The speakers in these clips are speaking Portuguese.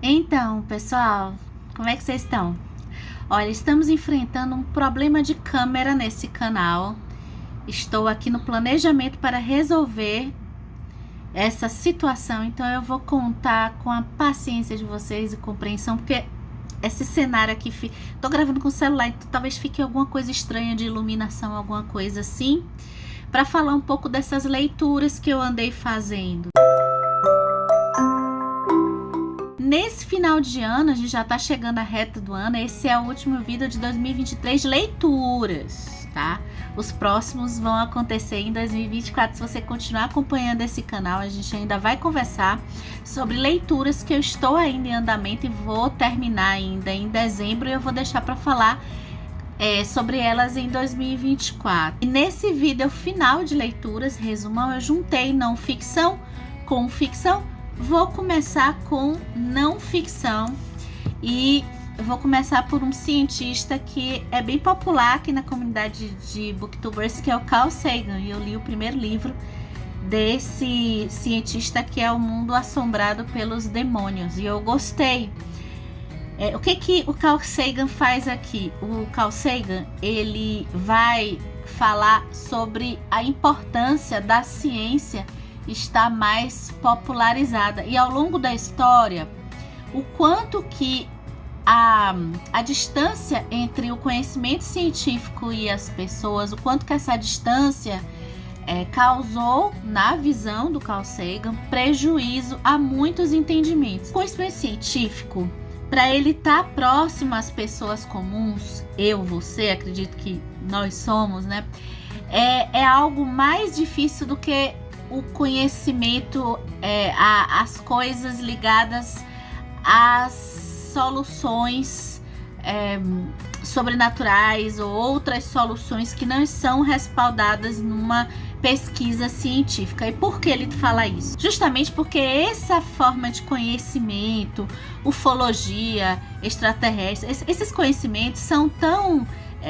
Então, pessoal, como é que vocês estão? Olha, estamos enfrentando um problema de câmera nesse canal. Estou aqui no planejamento para resolver essa situação, então eu vou contar com a paciência de vocês e compreensão, porque esse cenário aqui, tô gravando com o celular, então talvez fique alguma coisa estranha de iluminação, alguma coisa assim, para falar um pouco dessas leituras que eu andei fazendo. Nesse final de ano, a gente já tá chegando à reta do ano, esse é o último vídeo de 2023 de leituras, tá? Os próximos vão acontecer em 2024, se você continuar acompanhando esse canal, a gente ainda vai conversar sobre leituras que eu estou ainda em andamento e vou terminar ainda em dezembro, e eu vou deixar para falar sobre elas em 2024. E nesse vídeo final de leituras, resumão, eu juntei não ficção com ficção. Vou começar com não ficção e eu vou começar por um cientista que é bem popular aqui na comunidade de booktubers, que é o Carl Sagan. E eu li o primeiro livro desse cientista, que é O Mundo Assombrado pelos Demônios, e eu gostei. O que o Carl Sagan faz aqui? O Carl Sagan, ele vai falar sobre a importância da ciência está mais popularizada, e ao longo da história o quanto que a distância entre o conhecimento científico e as pessoas, o quanto que essa distância causou, na visão do Carl Sagan, prejuízo a muitos entendimentos. O conhecimento científico, para ele estar próximo às pessoas comuns, eu, você, acredito que nós somos, né? É algo mais difícil do que o conhecimento, as coisas ligadas às soluções sobrenaturais ou outras soluções que não são respaldadas numa pesquisa científica. E por que ele fala isso? Justamente porque essa forma de conhecimento, ufologia, extraterrestre, esses conhecimentos são tão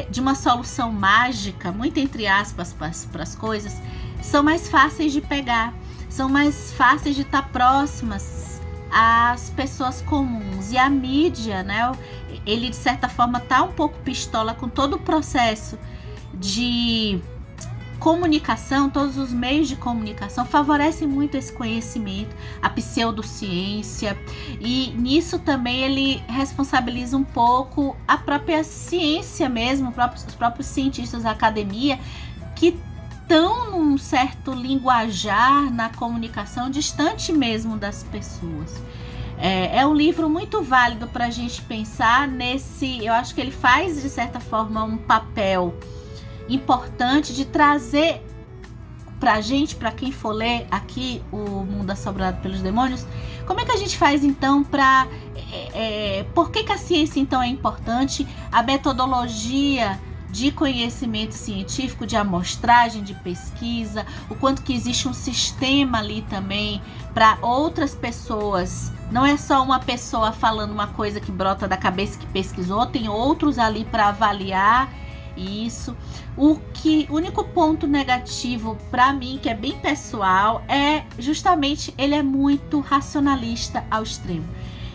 de uma solução mágica, muito entre aspas, para as coisas, são mais fáceis de pegar, são mais fáceis de estar próximas às pessoas comuns. E a mídia, né, ele de certa forma tá um pouco pistola com todo o processo de comunicação. Todos os meios de comunicação favorecem muito esse conhecimento, a pseudociência, e nisso também ele responsabiliza um pouco a própria ciência mesmo, os próprios cientistas da academia, que estão num certo linguajar na comunicação distante mesmo das pessoas. É um livro muito válido para a gente pensar nesse. Eu acho que ele faz de certa forma um papel importante de trazer pra gente, para quem for ler aqui O Mundo Assombrado pelos Demônios, como é que a gente faz então para por que a ciência então é importante, a metodologia de conhecimento científico, de amostragem, de pesquisa, o quanto que existe um sistema ali também para outras pessoas. Não é só uma pessoa falando uma coisa que brota da cabeça que pesquisou, tem outros ali para avaliar isso. O único ponto negativo para mim, que é bem pessoal, é justamente ele é muito racionalista ao extremo.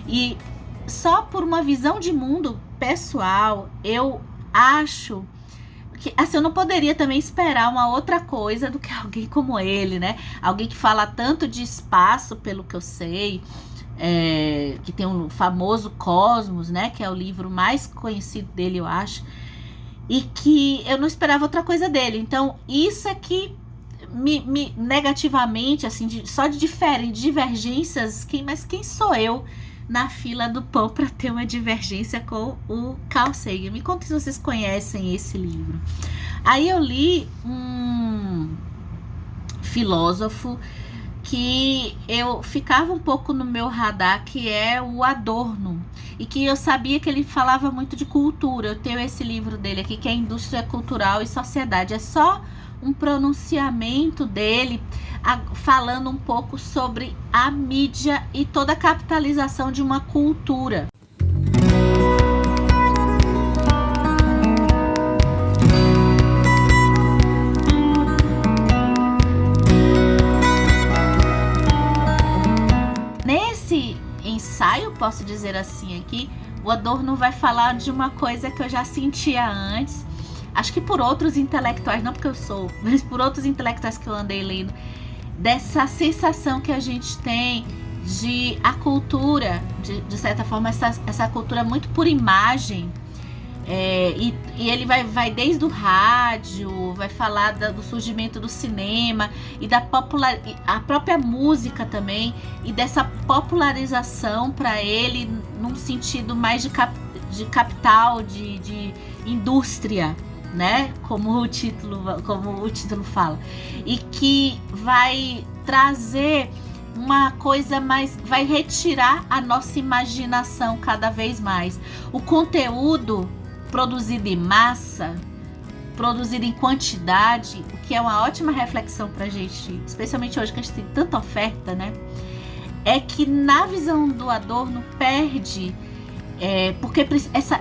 E só por uma visão de mundo pessoal, eu acho que assim, eu não poderia também esperar uma outra coisa do que alguém como ele, né? Alguém que fala tanto de espaço, pelo que eu sei, que tem um famoso Cosmos, né? Que é o livro mais conhecido dele, eu acho. E que eu não esperava outra coisa dele. Então, isso aqui me negativamente, assim, só de divergências, mas quem sou eu na fila do pão para ter uma divergência com o Carl Sagan? Me conta se vocês conhecem esse livro. Aí eu li um filósofo que eu ficava um pouco no meu radar, que é o Adorno, e que eu sabia que ele falava muito de cultura. Eu tenho esse livro dele aqui, que é Indústria Cultural e Sociedade. É só um pronunciamento dele falando um pouco sobre a mídia e toda a capitalização de uma cultura. Nesse ensaio, posso dizer assim aqui, o Adorno vai falar de uma coisa que eu já sentia antes, acho que por outros intelectuais, não porque eu sou, mas por outros intelectuais que eu andei lendo, dessa sensação que a gente tem de a cultura, de certa forma, essa cultura muito por imagem, e ele vai desde o rádio, vai falar do surgimento do cinema e a própria música também, e dessa popularização para ele num sentido mais de capital, de indústria, né? Como o título fala, e que vai trazer uma coisa mais, vai retirar a nossa imaginação cada vez mais. O conteúdo produzido em massa, produzido em quantidade, o que é uma ótima reflexão pra gente, especialmente hoje que a gente tem tanta oferta, né? É que na visão do Adorno perde, porque essa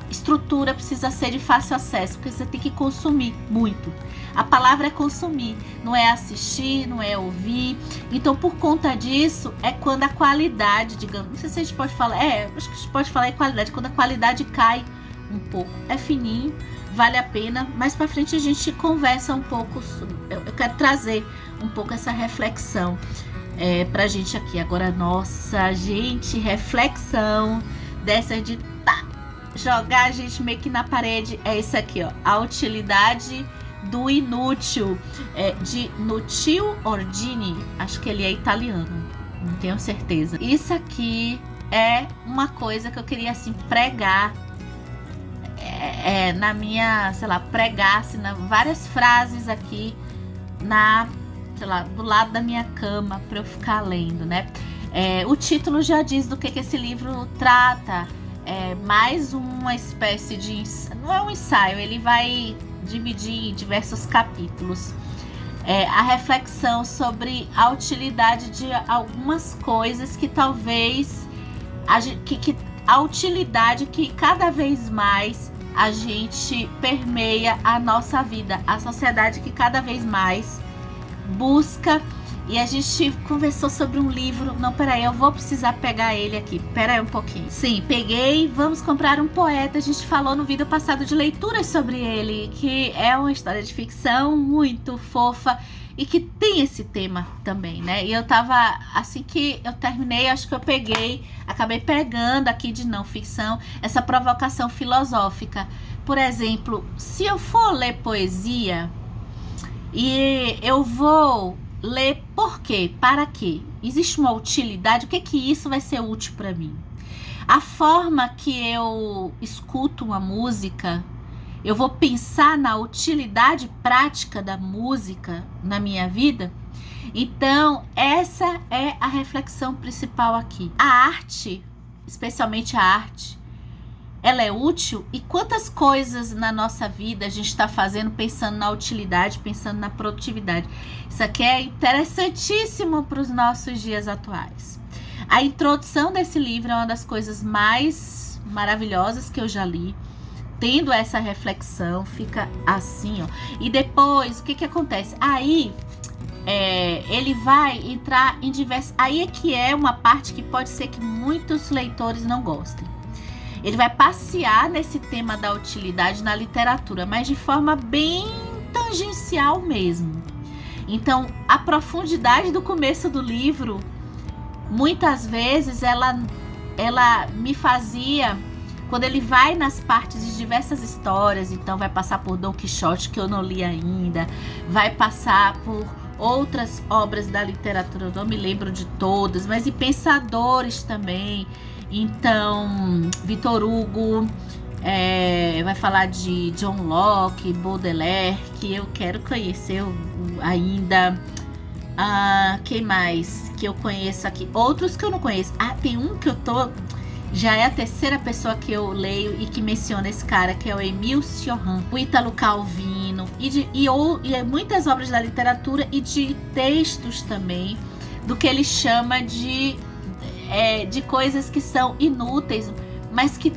estrutura precisa ser de fácil acesso, porque você tem que consumir muito. A palavra é consumir, não é assistir, não é ouvir. Então, por conta disso, é quando a qualidade, digamos, não sei se a gente pode falar, acho que a gente pode falar em qualidade, quando a qualidade cai um pouco. É fininho, vale a pena. Mais pra frente a gente conversa um pouco, eu quero trazer um pouco essa reflexão pra gente aqui. Agora, nossa, gente, reflexão dessa de jogar a gente meio que na parede, é isso aqui, ó, a utilidade do inútil, de Nuccio Ordini, acho que ele é italiano, não tenho certeza. Isso aqui é uma coisa que eu queria assim pregar na minha, sei lá, pregasse várias frases aqui sei lá, do lado da minha cama para eu ficar lendo, né? O título já diz do que esse livro trata. Mais uma espécie de... Não é um ensaio, ele vai dividir em diversos capítulos. A reflexão sobre a utilidade de algumas coisas que talvez... a utilidade que cada vez mais a gente permeia a nossa vida. A sociedade que cada vez mais busca... E a gente conversou sobre um livro. Não, peraí, eu vou precisar pegar ele aqui. Peraí um pouquinho. Sim, peguei. Vamos comprar um poeta. A gente falou no vídeo passado de leituras sobre ele, que é uma história de ficção muito fofa e que tem esse tema também, né? E eu tava, assim que eu terminei, acho que eu acabei pegando aqui de não ficção, essa provocação filosófica. Por exemplo, se eu for ler poesia e eu vou ler por quê? Para quê? Existe uma utilidade? O que isso vai ser útil para mim? A forma que eu escuto uma música, eu vou pensar na utilidade prática da música na minha vida? Então, essa é a reflexão principal aqui. A arte, especialmente a arte, ela é útil? E quantas coisas na nossa vida a gente está fazendo pensando na utilidade, pensando na produtividade? Isso aqui é interessantíssimo para os nossos dias atuais. A introdução desse livro é uma das coisas mais maravilhosas que eu já li. Tendo essa reflexão, fica assim, ó. E depois, o que acontece? Aí, ele vai entrar em diversos... Aí é que é uma parte que pode ser que muitos leitores não gostem. Ele vai passear nesse tema da utilidade na literatura, mas de forma bem tangencial mesmo. Então, a profundidade do começo do livro, muitas vezes, ela me fazia... Quando ele vai nas partes de diversas histórias, então vai passar por Dom Quixote, que eu não li ainda, vai passar por outras obras da literatura, eu não me lembro de todas, mas e pensadores também. Então, Victor Hugo, vai falar de John Locke, Baudelaire, que eu quero conhecer ainda. Quem mais que eu conheço aqui? Outros que eu não conheço. Tem um que eu tô... Já é a terceira pessoa que eu leio e que menciona esse cara, que é o Émile Cioran, o Ítalo Calvino, e muitas obras da literatura e de textos também, do que ele chama de coisas que são inúteis, mas que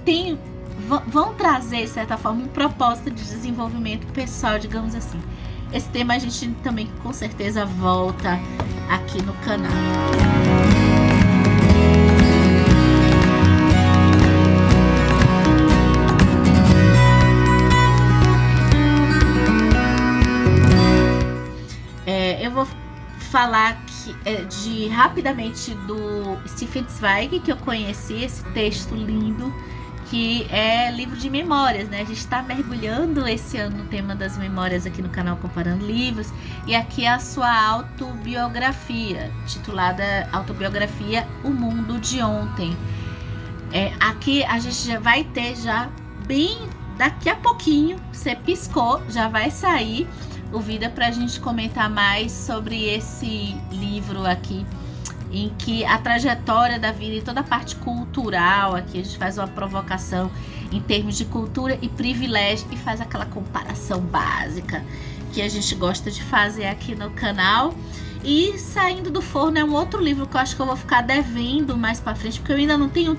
vão trazer, de certa forma, um propósito de desenvolvimento pessoal, digamos assim. Esse tema a gente também, com certeza, volta aqui no canal. falar rapidamente do Stefan Zweig, que eu conheci, esse texto lindo, que é livro de memórias, né? A gente está mergulhando esse ano no tema das memórias aqui no canal Comparando Livros, e aqui é a sua autobiografia, titulada Autobiografia O Mundo de Ontem. Aqui a gente já vai ter bem daqui a pouquinho, você piscou, já vai sair o vídeo para a gente comentar mais sobre esse livro aqui, em que a trajetória da vida e toda a parte cultural, aqui a gente faz uma provocação em termos de cultura e privilégio e faz aquela comparação básica que a gente gosta de fazer aqui no canal. E Saindo do Forno é um outro livro que eu acho que eu vou ficar devendo mais para frente, porque eu ainda não tenho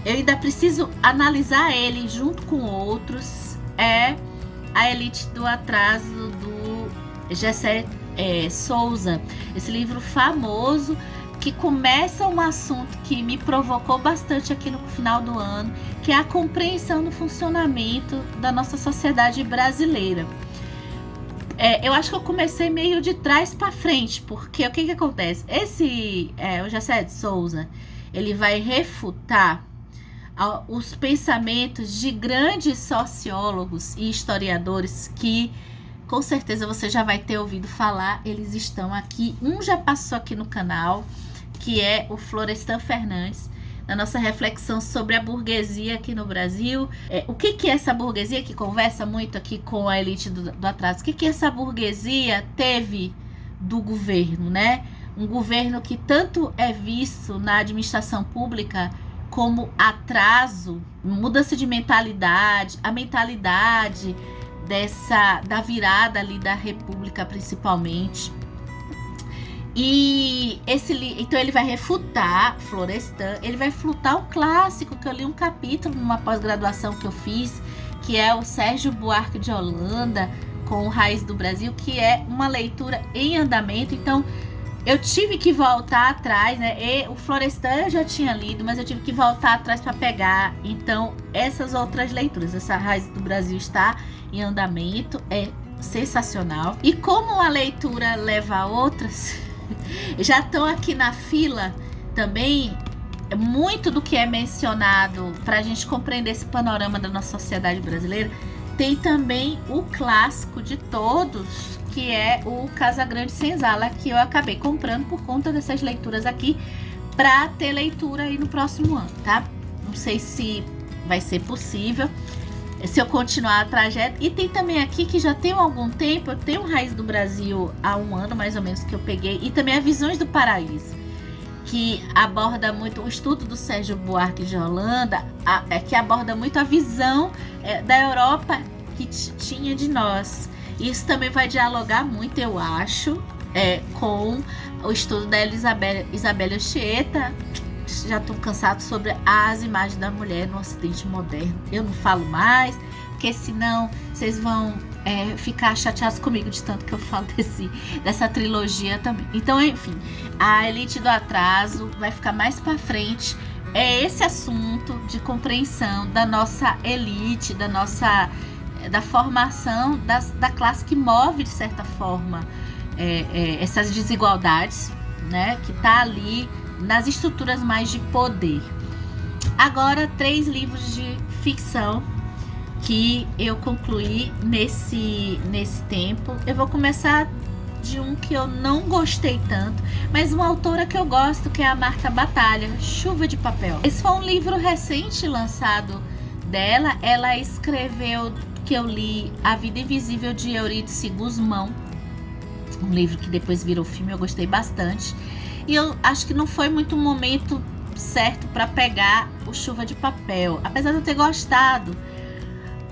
eu ainda preciso analisar ele junto com outros. É A Elite do Atraso, do Gessé Souza. Esse livro famoso que começa um assunto que me provocou bastante aqui no final do ano, que é a compreensão do funcionamento da nossa sociedade brasileira. Eu acho que eu comecei meio de trás para frente, porque o que acontece? O Gessé Souza, ele vai refutar os pensamentos de grandes sociólogos e historiadores que com certeza você já vai ter ouvido falar. Eles estão aqui, um já passou aqui no canal, que é o Florestan Fernandes, na nossa reflexão sobre a burguesia aqui no Brasil. O que é essa burguesia, que conversa muito aqui com a elite do atraso? O que essa burguesia teve do governo, né? Um governo que tanto é visto na administração pública como atraso, mudança de mentalidade, a mentalidade da virada ali da República, principalmente. E então ele vai refutar Florestan, ele vai refutar o clássico que eu li um capítulo numa pós-graduação que eu fiz, que é o Sérgio Buarque de Holanda com Raiz do Brasil, que é uma leitura em andamento. Então eu tive que voltar atrás, né? O Florestan eu já tinha lido, mas eu tive que voltar atrás para pegar. Então, essas outras leituras, essa Raiz do Brasil está em andamento, é sensacional. E como a leitura leva a outras, já estão aqui na fila também muito do que é mencionado para a gente compreender esse panorama da nossa sociedade brasileira. Tem também o clássico de todos, que é o Casagrande Senzala, que eu acabei comprando por conta dessas leituras aqui, para ter leitura aí no próximo ano, tá? Não sei se vai ser possível, se eu continuar a trajeto. E tem também aqui, que já tem algum tempo, eu tenho Raiz do Brasil há um ano mais ou menos que eu peguei, e também a Visões do Paraíso, que aborda muito o estudo do Sérgio Buarque de Holanda, que aborda muito a visão da Europa que tinha de nós. Isso também vai dialogar muito, eu acho, com o estudo da Isabelle Anchieta. Já estou cansado sobre as imagens da mulher no Ocidente moderno. Eu não falo mais, porque senão vocês vão ficar chateados comigo de tanto que eu falo dessa trilogia também. Então, enfim, a Elite do Atraso vai ficar mais para frente. É esse assunto de compreensão da nossa elite, da formação da classe que move, de certa forma, essas desigualdades, né, que está ali nas estruturas mais de poder. Agora, 3 livros de ficção que eu concluí nesse tempo. Eu vou começar de um que eu não gostei tanto, mas uma autora que eu gosto, que é a Marta Batalha, Chuva de Papel. Esse foi um livro recente lançado dela. Ela escreveu, que eu li, A Vida Invisível de Eurídice Gusmão, um livro que depois virou filme, eu gostei bastante. E eu acho que não foi muito o momento certo para pegar o Chuva de Papel, apesar de eu ter gostado,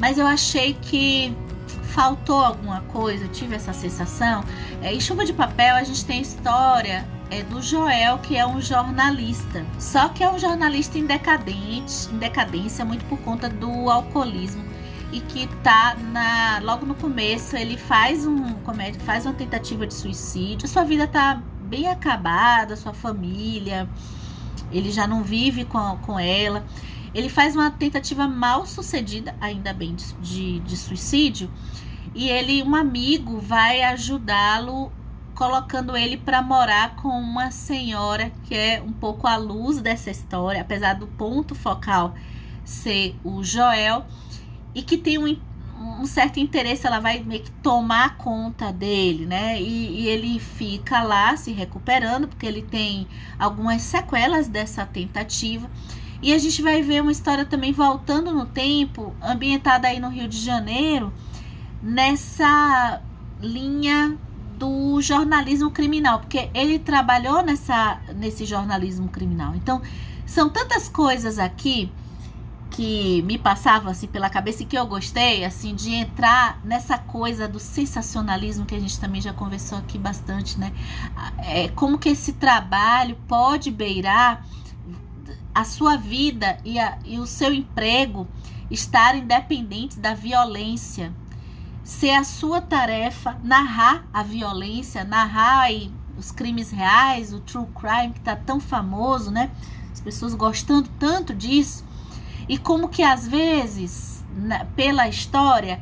mas eu achei que faltou alguma coisa, eu tive essa sensação. Em Chuva de Papel a gente tem a história do Joel, que é um jornalista, só que é um jornalista em decadência, muito por conta do alcoolismo, e que tá logo no começo ele faz uma tentativa de suicídio. Sua vida tá bem acabada, sua família, ele já não vive com ela. Ele faz uma tentativa mal sucedida, ainda bem, de suicídio, e um amigo vai ajudá-lo colocando ele para morar com uma senhora que é um pouco a luz dessa história, apesar do ponto focal ser o Joel, e que tem um certo interesse, ela vai meio que tomar conta dele, né? E ele fica lá se recuperando, porque ele tem algumas sequelas dessa tentativa. E a gente vai ver uma história também voltando no tempo, ambientada aí no Rio de Janeiro, nessa linha do jornalismo criminal, porque ele trabalhou nesse jornalismo criminal. Então, são tantas coisas aqui que me passavam assim pela cabeça e que eu gostei, assim, de entrar nessa coisa do sensacionalismo que a gente também já conversou aqui bastante, né? Como que esse trabalho pode beirar a sua vida e o seu emprego estarem dependentes da violência, ser a sua tarefa narrar a violência, narrar aí os crimes reais, o true crime que tá tão famoso, né? As pessoas gostando tanto disso, e como que às vezes, pela história,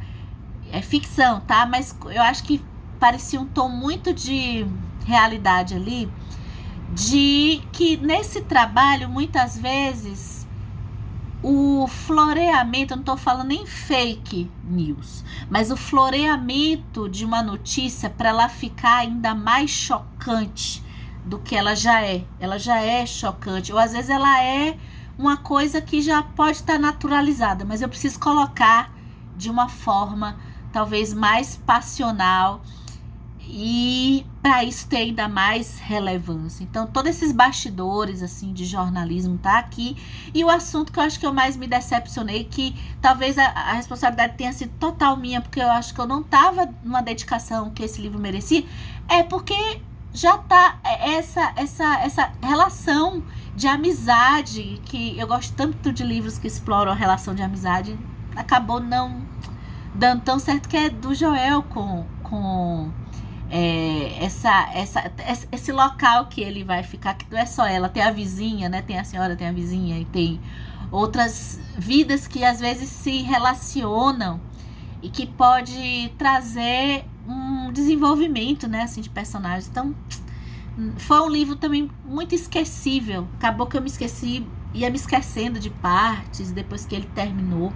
é ficção, tá? Mas eu acho que parecia um tom muito de realidade ali, de que nesse trabalho, muitas vezes, o floreamento, eu não estou falando nem fake news, mas o floreamento de uma notícia para ela ficar ainda mais chocante do que ela já é chocante, ou às vezes ela é uma coisa que já pode estar naturalizada, mas eu preciso colocar de uma forma talvez mais passional, e para isso ter ainda mais relevância. Então, todos esses bastidores assim de jornalismo tá aqui. E o assunto que eu acho que eu mais me decepcionei, que talvez a responsabilidade tenha sido total minha, porque eu acho que eu não tava numa dedicação que esse livro merecia, é porque já tá essa relação de amizade, que eu gosto tanto de livros que exploram a relação de amizade, acabou não dando tão certo, que é do Joel com esse local que ele vai ficar, que não é só ela, tem a vizinha, né? Tem a senhora, tem a vizinha, e tem outras vidas que às vezes se relacionam e que pode trazer um desenvolvimento, né, assim, de personagens. Então, foi um livro também muito esquecível. Acabou que eu me esqueci, ia me esquecendo de partes depois que ele terminou.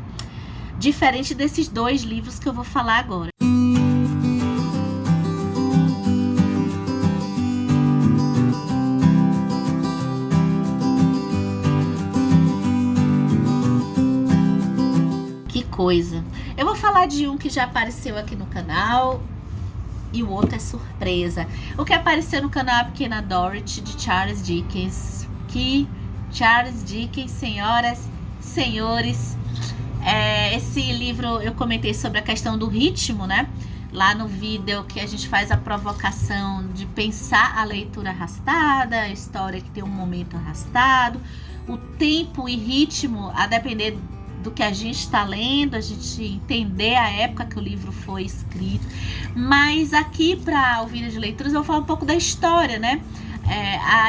Diferente desses dois livros que eu vou falar agora. Coisa. Eu vou falar de um que já apareceu aqui no canal e o outro é surpresa. O que apareceu no canal é A Pequena Dorothy, de Charles Dickens. Que Charles Dickens, senhoras, senhores, esse livro eu comentei sobre a questão do ritmo, né? Lá no vídeo que a gente faz a provocação de pensar a leitura arrastada, a história que tem um momento arrastado, o tempo e ritmo, a depender do que a gente está lendo, a gente entender a época que o livro foi escrito. Mas aqui, para o vídeo de leituras, eu vou falar um pouco da história, né?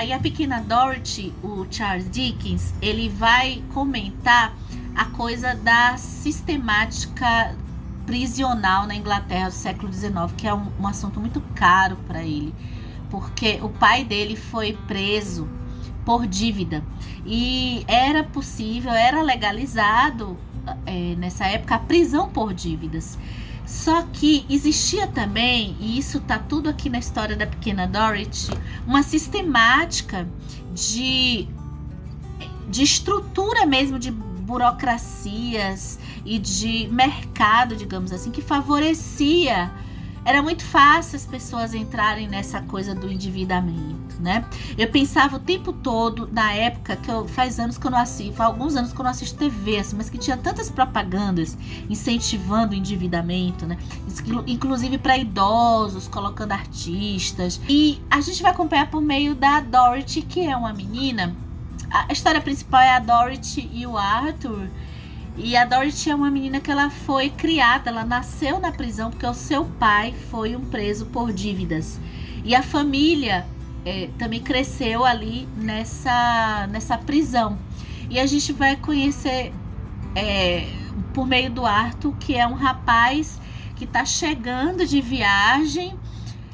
A Pequena Dorothy, o Charles Dickens, ele vai comentar a coisa da sistemática prisional na Inglaterra do século XIX, que é um assunto muito caro para ele, porque o pai dele foi preso por dívida, e era possível, era legalizado nessa época a prisão por dívidas. Só que existia também, e isso tá tudo aqui na história da Pequena Dorothy, uma sistemática de estrutura mesmo, de burocracias e de mercado, digamos assim, que favorecia. Era muito fácil as pessoas entrarem nessa coisa do endividamento, né? Eu pensava o tempo todo, na época, faz alguns anos que eu não assisto TV, assim, mas que tinha tantas propagandas incentivando o endividamento, né? Inclusive para idosos, colocando artistas. E a gente vai acompanhar por meio da Dorothy, que é uma menina. A história principal é a Dorothy e o Arthur. E a Dorothy é uma menina que ela foi criada, ela nasceu na prisão porque o seu pai foi um preso por dívidas. E a família também cresceu ali nessa prisão. E a gente vai conhecer por meio do Arthur, que é um rapaz que está chegando de viagem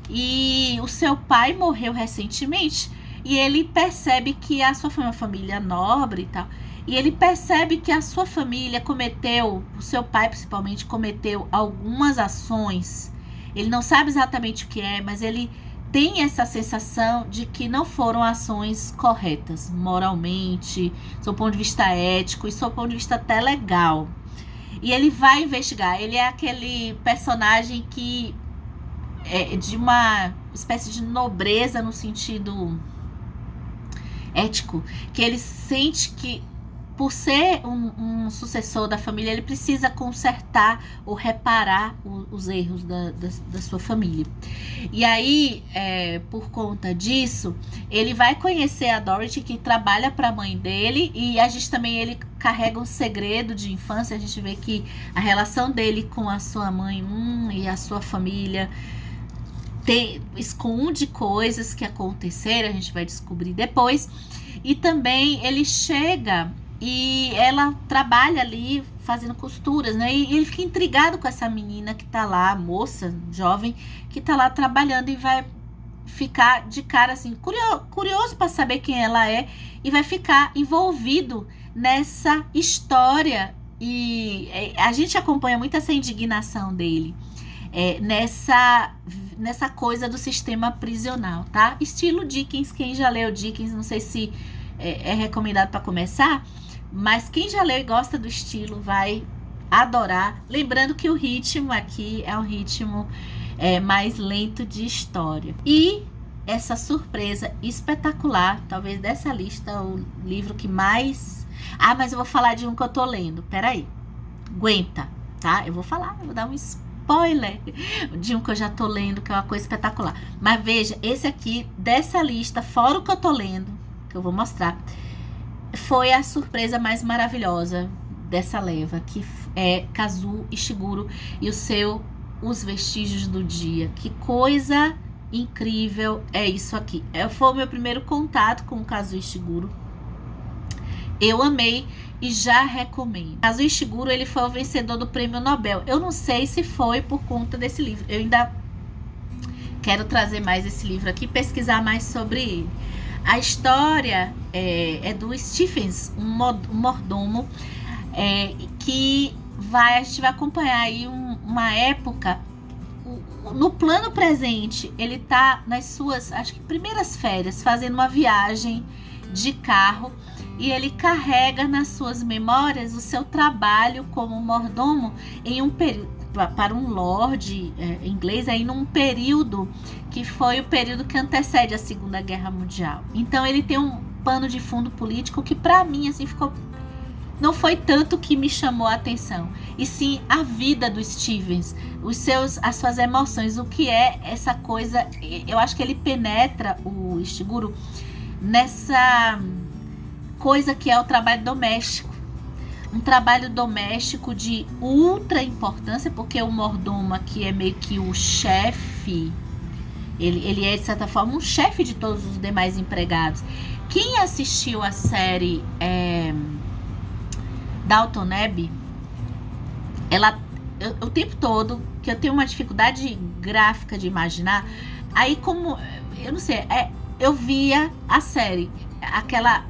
e o seu pai morreu recentemente, e ele percebe que a sua família é uma família nobre e tal, e ele percebe que a sua família cometeu, o seu pai principalmente, cometeu algumas ações. Ele não sabe exatamente o que é, mas ele tem essa sensação de que não foram ações corretas, moralmente, do seu ponto de vista ético e do seu ponto de vista até legal. E ele vai investigar. Ele é aquele personagem que é de uma espécie de nobreza no sentido ético, que ele sente que, por ser um sucessor da família, ele precisa consertar ou reparar os erros da sua família. E aí, por conta disso, ele vai conhecer a Dorothy, que trabalha para a mãe dele, e a gente também, ele carrega um segredo de infância. A gente vê que a relação dele com a sua mãe e a sua família esconde coisas que aconteceram, a gente vai descobrir depois. E também ele chega e ela trabalha ali fazendo costuras, né? E ele fica intrigado com essa menina que tá lá, moça, jovem, que tá lá trabalhando, e vai ficar de cara assim, curioso para saber quem ela é, e vai ficar envolvido nessa história. E a gente acompanha muito essa indignação dele, nessa coisa do sistema prisional, tá? Estilo Dickens. Quem já leu Dickens, não sei se é recomendado para começar, mas quem já leu e gosta do estilo vai adorar. Lembrando que o ritmo aqui é um ritmo mais lento de história. E essa surpresa espetacular, talvez dessa lista, o livro que mais... mas eu vou falar de um que eu tô lendo. Peraí, aguenta, tá? Eu vou dar um spoiler de um que eu já tô lendo, que é uma coisa espetacular. Mas veja, esse aqui, dessa lista, fora o que eu tô lendo, que eu vou mostrar, foi a surpresa mais maravilhosa dessa leva, que é Kazuo Ishiguro e Os Vestígios do Dia. Que coisa incrível é isso aqui. Foi o meu primeiro contato com o Kazuo Ishiguro. Eu amei e já recomendo. Kazuo Ishiguro, ele foi o vencedor do Prêmio Nobel. Eu não sei se foi por conta desse livro. Eu ainda quero trazer mais esse livro aqui, pesquisar mais sobre ele. A história é do Stephens, um mordomo, que a gente vai acompanhar aí uma época. No plano presente, ele tá nas suas, acho que primeiras férias, fazendo uma viagem de carro, e ele carrega nas suas memórias o seu trabalho como mordomo em um período, para um lord inglês, aí num período que foi o período que antecede a Segunda Guerra Mundial. Então ele tem um pano de fundo político que, para mim, assim, não foi tanto que me chamou a atenção, e sim a vida do Stephens, as suas emoções, o que é essa coisa. Eu acho que ele penetra, o Ishiguro, nessa coisa que é o trabalho doméstico. Um trabalho doméstico de ultra importância, porque o mordomo aqui é meio que o chefe. Ele é, de certa forma, um chefe de todos os demais empregados. Quem assistiu a série Downton Abbey, o tempo todo, que eu tenho uma dificuldade gráfica de imaginar, aí como, eu não sei, eu via a série,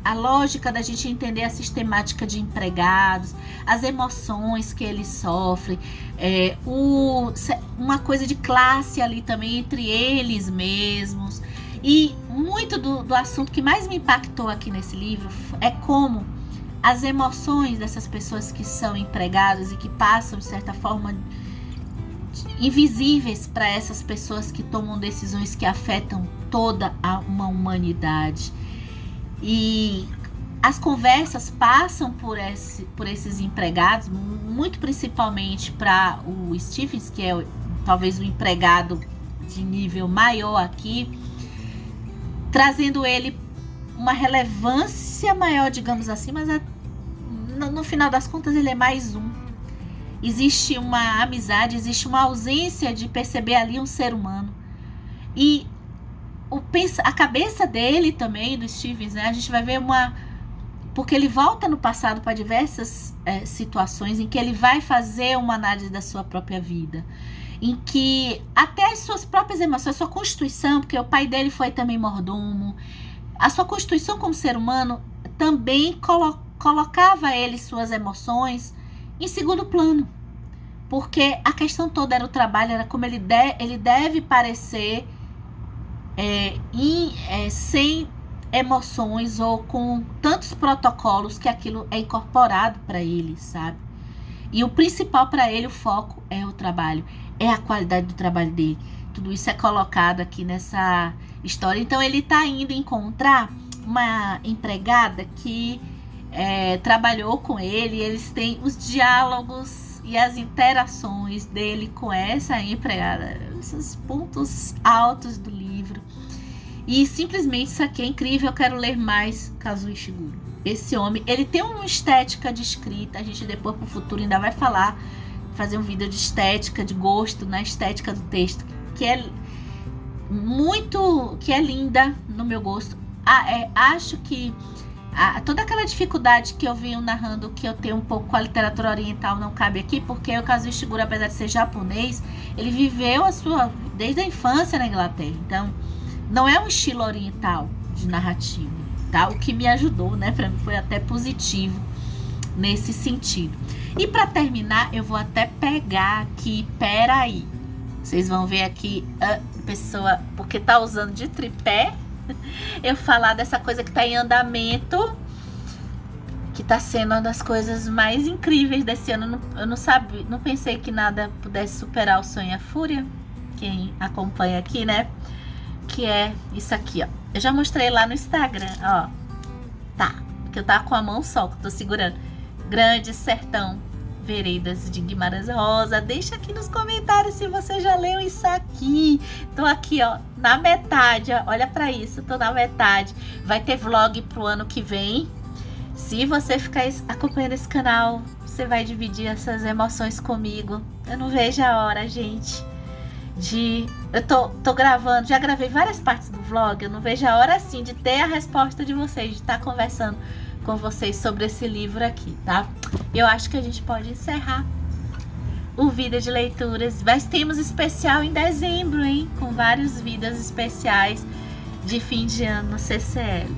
a lógica da gente entender a sistemática de empregados, as emoções que eles sofrem, uma coisa de classe ali também entre eles mesmos. E muito do assunto que mais me impactou aqui nesse livro é como as emoções dessas pessoas que são empregadas e que passam, de certa forma, invisíveis para essas pessoas que tomam decisões que afetam toda uma humanidade. E as conversas passam por esses empregados, muito principalmente para o Stephens, que é talvez o empregado de nível maior aqui, trazendo ele uma relevância maior, digamos assim, mas no final das contas ele é mais um. Existe uma amizade, existe uma ausência de perceber ali um ser humano. E a cabeça dele também, do Stephens, né? A gente vai ver porque ele volta no passado para diversas situações em que ele vai fazer uma análise da sua própria vida. em que até as suas próprias emoções, a sua constituição, porque o pai dele foi também mordomo, a sua constituição como ser humano também colocava ele, suas emoções, em segundo plano. Porque a questão toda era o trabalho, era como ele deve parecer sem emoções ou com tantos protocolos que aquilo é incorporado para ele, sabe? E o principal para ele, o foco, é o trabalho, é a qualidade do trabalho dele. Tudo isso é colocado aqui nessa história. Então ele está indo encontrar uma empregada que trabalhou com ele. Eles têm os diálogos e as interações dele com essa empregada, esses pontos altos do livro. E simplesmente isso aqui é incrível. Eu quero ler mais Kazuo Ishiguro. Esse homem, ele tem uma estética de escrita. A gente depois pro futuro ainda vai fazer um vídeo de estética, de gosto na estética do texto, que é linda no meu gosto. Acho que toda aquela dificuldade que eu venho narrando, que eu tenho um pouco com a literatura oriental, não cabe aqui, porque o Kazuo Ishiguro, apesar de ser japonês, ele viveu desde a infância na Inglaterra. Então, não é um estilo oriental de narrativa, tá? O que me ajudou, né? Para mim foi até positivo nesse sentido. E para terminar, eu vou até pegar aqui, peraí. Vocês vão ver aqui a pessoa, porque tá usando de tripé, eu falar dessa coisa que tá em andamento, que tá sendo uma das coisas mais incríveis desse ano. Eu não pensei que nada pudesse superar o Sonho e a Fúria. Quem acompanha aqui, né? Que é isso aqui, ó. Eu já mostrei lá no Instagram, ó. Tá, porque eu tava com a mão só, que eu tô segurando. Grande Sertão Veredas de Guimarães Rosa. Deixa aqui nos comentários se você já leu isso aqui. Tô aqui, ó, na metade, ó. Olha pra isso, tô na metade. Vai ter vlog pro ano que vem. Se você ficar acompanhando esse canal, você vai dividir essas emoções comigo. Eu não vejo a hora, gente. Eu tô gravando, já gravei várias partes do vlog. Eu não vejo a hora assim de ter a resposta de vocês, de estar conversando com vocês sobre esse livro aqui, tá? Eu acho que a gente pode encerrar o vídeo de leituras. Mas temos especial em dezembro, hein? Com vários vídeos especiais de fim de ano no CCL.